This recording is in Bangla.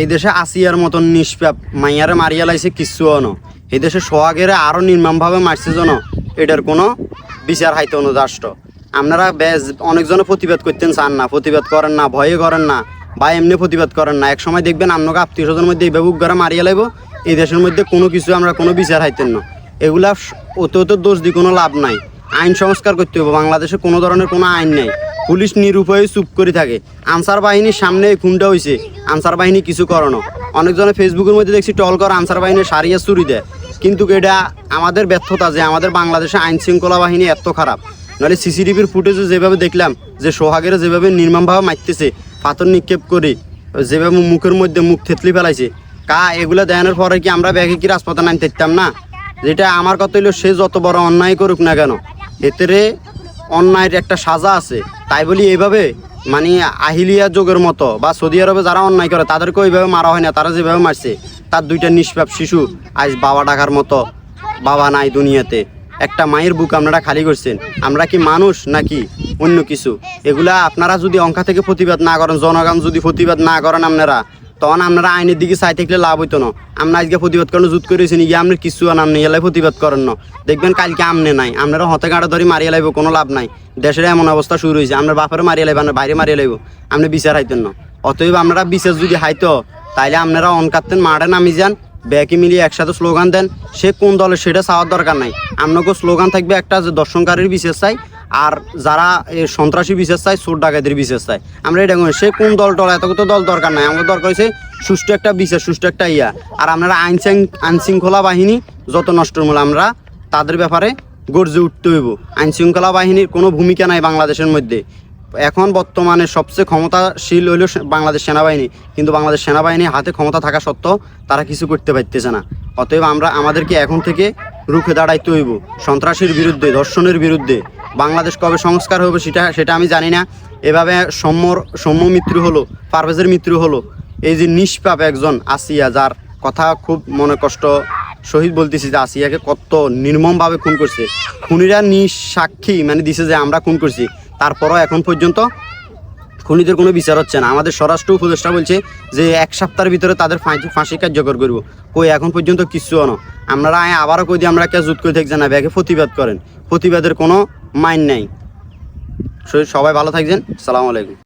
এই দেশে আসিয়ার মতন নিষ্পাপ মাইয়ারে মারিয়া লাইছে কিচ্ছুও ন। এই দেশে সোহাগেরে আরও নির্মমভাবে মারছে যেন এটার কোনো বিচার হাইতে অনুরাষ্ট্র। আপনারা অনেকজনে প্রতিবাদ করতেন চান না, প্রতিবাদ করেন না, ভয়ে করেন না বা এমনি প্রতিবাদ করেন না। এক সময় দেখবেন আপনাকে আত্মীয় স্বজনের মধ্যে এইভাবে উগ্গারা মারিয়া লাইব, এই দেশের মধ্যে কোনো কিছু আমরা কোনো বিচার হাইতেন না। এগুলা অত দোষ দিয়ে কোনো লাভ নাই। আইন সংস্কার করতে হবে। বাংলাদেশে কোনো ধরনের কোনো আইন নেই। পুলিশ নিরুপায়ে চুপ করে থাকে। আনসার বাহিনীর সামনে খুনটা হয়েছে, আনসার বাহিনী কিছু করো। অনেকজনে ফেসবুকের মধ্যে দেখছি টল করে আনসার বাহিনীর সারিয়া চুরি দেয়, কিন্তু এটা আমাদের ব্যর্থতা যে আমাদের বাংলাদেশে আইন শৃঙ্খলা বাহিনী এত খারাপ। নাহলে সিসিটিভির ফুটেজে যেভাবে দেখলাম যে সোহাগের যেভাবে নির্মমভাবে মারতেছে, পাথর নিক্ষেপ করে যেভাবে মুখের মধ্যে মুখ থেতলি ফেলাইছে, এগুলো দেখানোর পরে কি আমরা ব্যাগে কি রাজপথে নামতে পারতাম না? যেটা আমার কথা হইলো, সে যত বড় অন্যায় করুক না কেন, এতে অন্যায়ের একটা সাজা আছে। তাই বলি এইভাবে মানে আহিলিয়া যোগের মতো বা সৌদি আরবে যারা অন্যায় করে তাদেরকে ওইভাবে মারা হয় না। তারা যেভাবে মারছে, তার দুইটা নিষ্পাপ শিশু আজ বাবা ডাকার মতো বাবা নাই দুনিয়াতে। একটা মায়ের বুক আপনারা খালি করছেন। আমরা কি মানুষ নাকি অন্য কিছু? এগুলা আপনারা যদি অঙ্কা থেকে প্রতিবাদ না করেন, জনগণ যদি প্রতিবাদ না করেন আপনারা, তখন আপনারা আইনের দিকে চাই থাকলে লাভ হইতো না। আমরা আজকে প্রতিবাদ করেন জুত করেছেন, ইয়ে আপনার কিছু নামনি এলাই প্রতিবাদ করেন না, দেখবেন কালকে আমনে নাই। আপনারা হতে কাঁটা ধরে মারিয়ে লাইব, কোনো লাভ নাই। দেশের এমন অবস্থা শুরু হয়েছে, আমরা বাপের মারিয়ে লাইব, আমরা বাইরে মারিয়ে লাইব, আপনি বিচার হাইতেন না। অতএব আপনারা বিচার যদি হাইতো, তাইলে আপনারা অনকাতেন মাঠে নামি যান, ব্যাকে মিলিয়ে একসাথে স্লোগান দেন। সে কোন দলে সেটা চাওয়ার দরকার নাই। আপনাকে স্লোগান থাকবে একটা, যে দর্শনকারীর বিশেষ চাই, আর যারা সন্ত্রাসী বিশেষ চাই, চোর ডাকাতের বিশেষ চাই। আমরা এটা করি। সে কোন দল টল এত দল দরকার নাই। আমাদের দরকার হয়েছে সুষ্ঠু একটা বিচার, সুষ্ঠু একটা ইয়া। আর আপনারা আইন শৃঙ্খলা বাহিনী যত নষ্ট মূল, আমরা তাদের ব্যাপারে গর্জে উঠতে হইব। আইন শৃঙ্খলা বাহিনীর কোনো ভূমিকা নাই বাংলাদেশের মধ্যে। এখন বর্তমানে সবচেয়ে ক্ষমতাশীল হইল বাংলাদেশ সেনাবাহিনী, কিন্তু বাংলাদেশ সেনাবাহিনী হাতে ক্ষমতা থাকা সত্ত্বেও তারা কিছু করতে পারতেছে না। অতএব আমাদেরকে এখন থেকে রুখে দাঁড়াইতে হইব সন্ত্রাসীর বিরুদ্ধে, ধর্ষণের বিরুদ্ধে। বাংলাদেশ কবে সংস্কার হবে সেটা আমি জানি না। এভাবে সৌম্য মৃত্যু হলো, পারভেজের মৃত্যু হলো। এই যে নিষ্পাপ একজন আসিয়া, যার কথা খুব মনে কষ্ট শহীদ বলতেছি, যে আসিয়াকে কত নির্মমভাবে খুন করছে। খুনিরা নিঃসাক্ষী মানে দিছে যে আমরা খুন করছি, তারপরও এখন পর্যন্ত খুনিদের কোনো বিচার হচ্ছে না। আমাদের স্বরাষ্ট্র উপদেষ্টা বলছে যে 1 সপ্তাহের ভিতরে তাদের ফাঁসি কার্যকর করবো। কই এখন পর্যন্ত কিচ্ছু না। আমরা আবারও কই দিয়ে আমরা কে জুত করে থাকছে না, ব্যাগে প্রতিবাদ করেন। প্রতিবাদের কোনো মাইন নেই। সবাই ভালো থাকবেন। আসসালামু আলাইকুম।